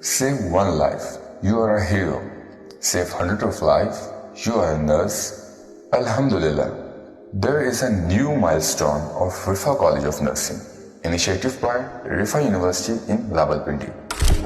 Save one life, you are a hero. Save hundreds of lives, you are a nurse. Alhamdulillah, there is a new milestone of Rifa College of Nursing, initiative by Rifa University in Rawalpindi.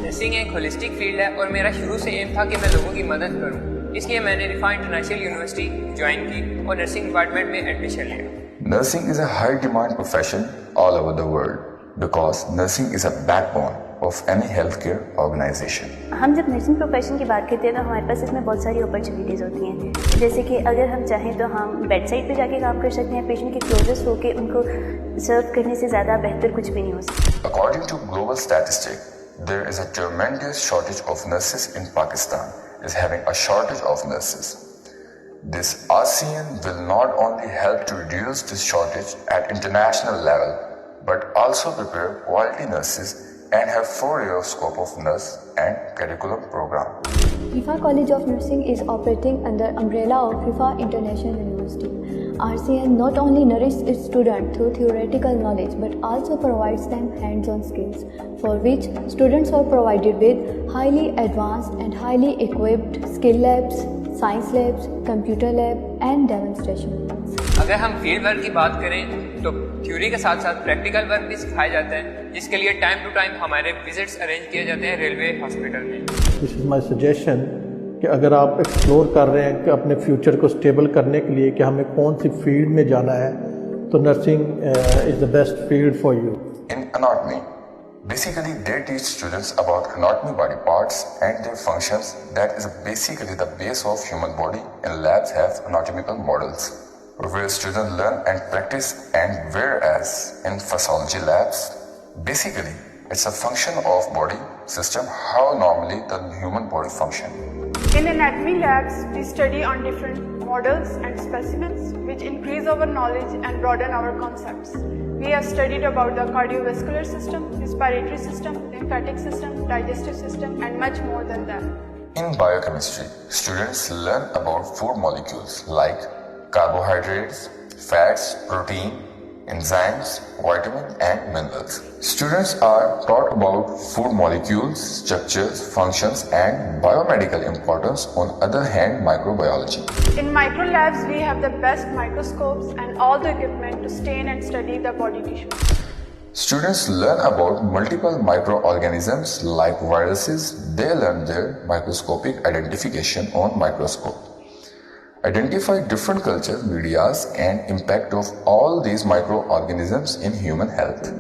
Nursing एक holistic field है और मेरा शुरू से M था कि मैं लोगों की मदद करूं। इसलिए मैंने रिफा इंटरनेशनल यूनिवर्सिटी ज्वाइन की और नर्सिंग डिपार्टमेंट में एडमिशन लिया। Nursing is a high demand profession all over the world because nursing is a backbone of any healthcare organization. हम जब नर्सिंग प्रोफेशन की बात करते हैं तो हमारे पास इसमें बहुत सारी अपॉर्चुनिटीज़ होती हैं। जैसे कि अगर हम चाहें तो हम बेड साइड पे जाके काम कर सकते हैं, पेशेंट के क्लोजेस्ट होकर उनको सर्व करने से ज़्यादा बेहतर कुछ भी नहीं हो सकता। According to global statistics, there is a tremendous shortage of nurses in Pakistan. Is having a shortage of nurses. This ASEAN will not only help to reduce this shortage at international level, but also prepare quality nurses and have 4 years scope of nurse and curriculum program. Rifa College of Nursing is operating under umbrella of Rifa International University. RCN not only nourishes its students through theoretical knowledge but also provides them hands-on skills, for which students are provided with highly advanced and highly equipped skill labs, science labs, computer lab and demonstration labs. अगर हम field work की बात करें तो theory के साथ साथ practical work भी सिखाए जाते हैं, जिसके लिए टाइम टू टाइम हमारे विजिट्स अरेंज किए जाते हैं रेलवे हॉस्पिटल में। दिस इज़ माई सजेशन कि अगर आप एक्सप्लोर कर रहे हैं कि अपने फ्यूचर को स्टेबल करने के लिए कि हमें कौन सी फील्ड में जाना है, तो nursing is the best field for you. In anatomy, basically they teach students about anatomy body parts and their functions. That is basically the base of human body, and labs have anatomical models where students learn and practice, and whereas in pathology labs, basically it's a function of body system, how normally the human body function. In anatomy labs, we study on different models and specimens which increase our knowledge and broaden our concepts. We have studied about the cardiovascular system, respiratory system, lymphatic system, digestive system and much more than that. In biochemistry, students learn about food molecules like carbohydrates, fats, protein, enzymes, vitamins and minerals. Students are taught about food molecules, structures, functions and biomedical importance. On other hand, microbiology. In micro labs, we have the best microscopes and all the equipment to stain and study the body tissue. Students learn about multiple microorganisms like viruses. They learn their microscopic identification on microscope. Identify different cultures, medias and impact of all these microorganisms in human health.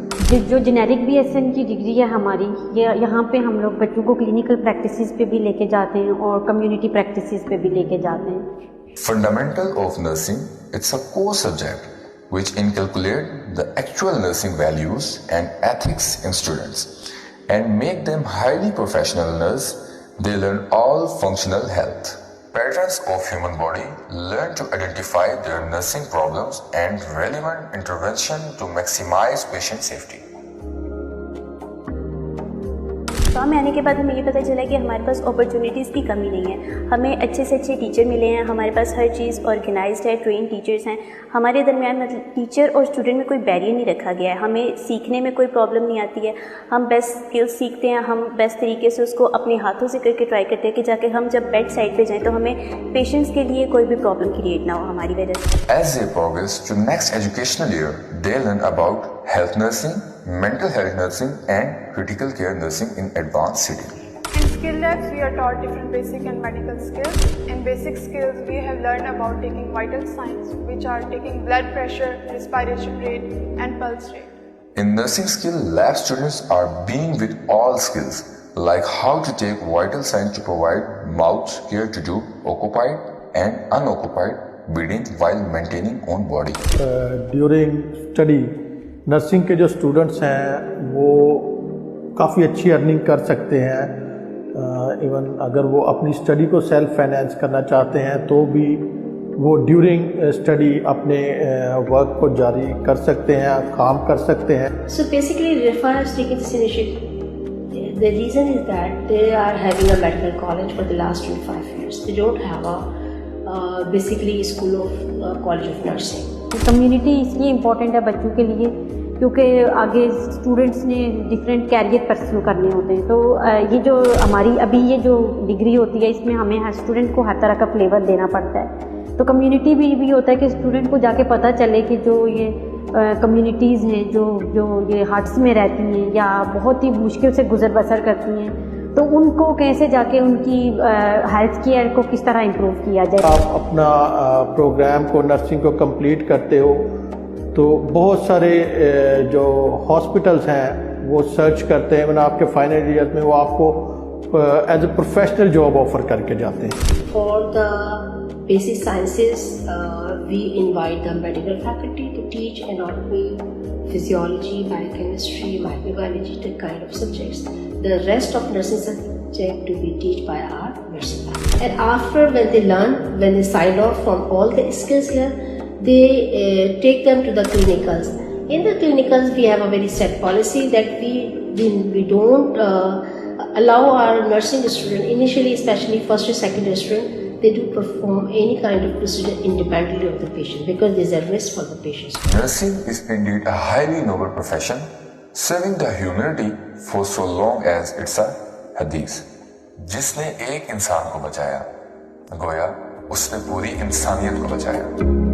जो generic BSN की degree है हमारी, ये यहाँ पे हम लोग बच्चों को क्लिनिकल प्रैक्टिसेस पे भी लेके जाते हैं और कम्युनिटी प्रैक्टिसेस पे भी लेके जाते हैं। Fundamental of nursing, it's a core subject which inculcate the actual nursing values and ethics in students and make them highly professional nurse. They learn all functional health patterns of human body, learn to identify their nursing problems and relevant intervention to maximize patient safety. Form में आने के बाद हमें ये पता चला कि हमारे पास अपॉर्चुनिटीज़ की कमी नहीं है। हमें अच्छे से अच्छे टीचर मिले हैं, हमारे पास हर चीज़ ऑर्गेनाइज्ड है, ट्रेन टीचर्स हैं। हमारे दरमियान मतलब टीचर और स्टूडेंट में कोई बैरियर नहीं रखा गया है। हमें सीखने में कोई प्रॉब्लम नहीं आती है। हम बेस्ट स्किल्स सीखते हैं, हम बेस्ट तरीके से उसको अपने हाथों से करके ट्राई करते हैं कि जाके हम जब बेड साइड पे जाएँ तो हमें पेशेंट्स के लिए कोई भी प्रॉब्लम क्रिएट ना हो हमारी वजह से। As they progress to next educational year, they learn about health nursing, mental health nursing and critical care nursing in advanced setting. In skill labs, we are taught different basic and medical skills. In basic skills, we have learned about taking vital signs, which are taking blood pressure, respiration rate, and pulse rate. In nursing skill, lab students are being with all skills, like how to take vital signs to provide mouth care to do occupied and unoccupied breathing while maintaining own body. During study, nursing के जो students हैं वो काफ़ी अच्छी earning कर सकते हैं। Even अगर वो अपनी स्टडी को सेल्फ फाइनेंस करना चाहते हैं तो भी वो ड्यूरिंग स्टडी अपने वर्क को जारी कर सकते हैं, काम कर सकते हैं। So basically, Rifa has taken this initiative. The reason is that they are having a medical college for the last 25 years. They don't have a basically school of college of nursing. Community इसलिए important है बच्चों के लिए क्योंकि आगे students ने different career pursue करने होते हैं। तो ये जो हमारी अभी ये जो डिग्री होती है इसमें हमें हर स्टूडेंट को हर तरह का फ्लेवर देना पड़ता है। तो कम्युनिटी भी होता है कि स्टूडेंट को जाके पता चले कि जो ये कम्युनिटीज़ हैं जो ये हट्स में रहती हैं या बहुत ही मुश्किल से गुजर बसर करती हैं, तो उनको कैसे जाके उनकी हेल्थ केयर को किस तरह इम्प्रूव किया जाए। आप अपना प्रोग्राम को नर्सिंग को कंप्लीट करते हो तो बहुत सारे जो हॉस्पिटल्स हैं वो सर्च करते हैं, मैंने आपके फाइनल ईयर में वो आपको as a professional job offer करके जाते हैं। For the basic sciences, we invite the medical faculty to teach anatomy, physiology, biochemistry, microbiology, the kind of subjects. The rest of nursing subject to be taught by our nursing faculty. And after when they learn, when they sign off from all the skills here, they take them to the clinicals. In the clinicals, we have a very set policy that we don't allow our nursing student, initially especially first or second student, they do perform any kind of procedure independently of the patient because there is a risk for the patients. Nursing is indeed a highly noble profession, serving the humanity for so long as it's a hadith. जिसने एक इंसान को बचाया, गोया उसने पूरी इंसानियत को बचाया।